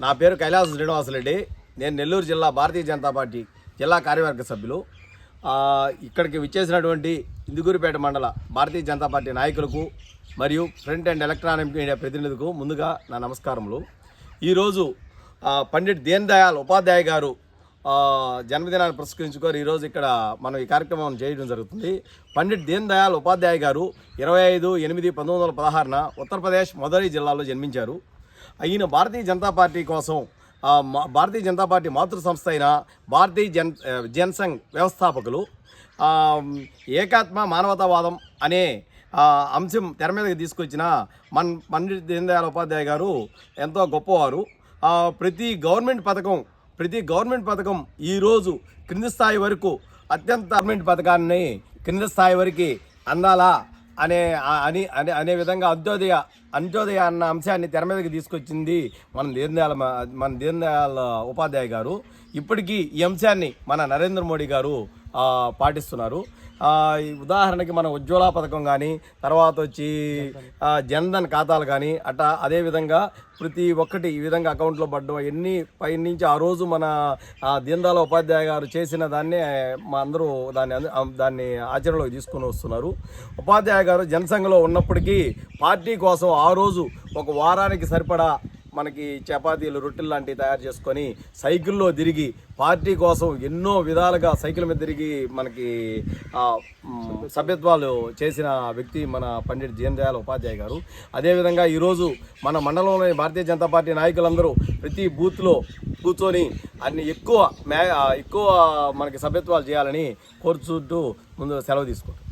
నా పేరు కైలాస శ్రీనివాసరెడ్డి. నేను నెల్లూరు జిల్లా భారతీయ జనతా పార్టీ జిల్లా కార్యవర్గ సభ్యులు. ఇక్కడికి విచ్చేసినటువంటి ఇందుకూరుపేట మండల భారతీయ జనతా పార్టీ నాయకులకు మరియు ప్రింట్ అండ్ ఎలక్ట్రానిక్ మీడియా ప్రతినిధులకు ముందుగా నా నమస్కారములు. ఈరోజు పండిట్ దీన్ దయాళ్ ఉపాధ్యాయ గారు జన్మదినాన్ని పురస్కరించుకొని ఈరోజు ఇక్కడ మనం ఈ కార్యక్రమం చేయడం జరుగుతుంది. పండిట్ దీన్ దయాళ్ ఉపాధ్యాయ గారు 25/8/1916 ఉత్తరప్రదేశ్ మధురై జిల్లాలో జన్మించారు. ఈయన భారతీయ జనతా పార్టీ కోసం భారతీయ జనతా పార్టీ మాతృ సంస్థ అయిన భారతీయ జనసంఘ్ వ్యవస్థాపకులు. ఏకాత్మ మానవతావాదం అనే అంశం తెర మీదకి తీసుకొచ్చిన పండిట్ దీన్ దయాళ్ ఉపాధ్యాయ గారు ఎంతో గొప్పవారు. ప్రతి గవర్నమెంట్ పథకం ఈరోజు క్రింది స్థాయి వరకు అత్యంత గవర్నమెంట్ పథకాన్ని క్రింది స్థాయి వరకు అందాలా అనే విధంగా అంత్యోదయ అన్న అంశాన్ని తెర మీదకి తీసుకొచ్చింది మన దీన్ దయాళ్ ఉపాధ్యాయ గారు. ఇప్పటికీ ఈ అంశాన్ని మన నరేంద్ర మోడీ గారు పాటిస్తున్నారు. ఉదాహరణకి మన ఉజ్వల పథకం కానీ, తర్వాత వచ్చి జన్ధన్ ఖాతాలు కానీ అదేవిధంగా ప్రతి ఒక్కటి ఈ విధంగా అకౌంట్లో పడ్డం ఎన్ని పై నుంచి ఆ రోజు మన దీన్ దయాళ్ ఉపాధ్యాయ గారు చేసిన దాన్ని మా అందరూ దాన్ని ఆచరణలోకి తీసుకుని వస్తున్నారు. ఉపాధ్యాయ గారు జనసంఘలో ఉన్నప్పటికీ పార్టీ కోసం ఆ రోజు ఒక వారానికి సరిపడా మనకి చపాతీలు రొట్టెలు లాంటివి తయారు చేసుకొని సైకిల్లో తిరిగి పార్టీ కోసం ఎన్నో విధాలుగా సైకిల్ మీద తిరిగి మనకి సభ్యత్వాలు చేసిన వ్యక్తి మన పండిట్ దీన్ దయాళ్ ఉపాధ్యాయ గారు. అదేవిధంగా ఈరోజు మన మండలంలోని భారతీయ జనతా పార్టీ నాయకులందరూ ప్రతి బూత్లో కూర్చొని అన్ని ఎక్కువ మనకి సభ్యత్వాలు చేయాలని కోరుచుంటూ ముందు సెలవు తీసుకుంటారు.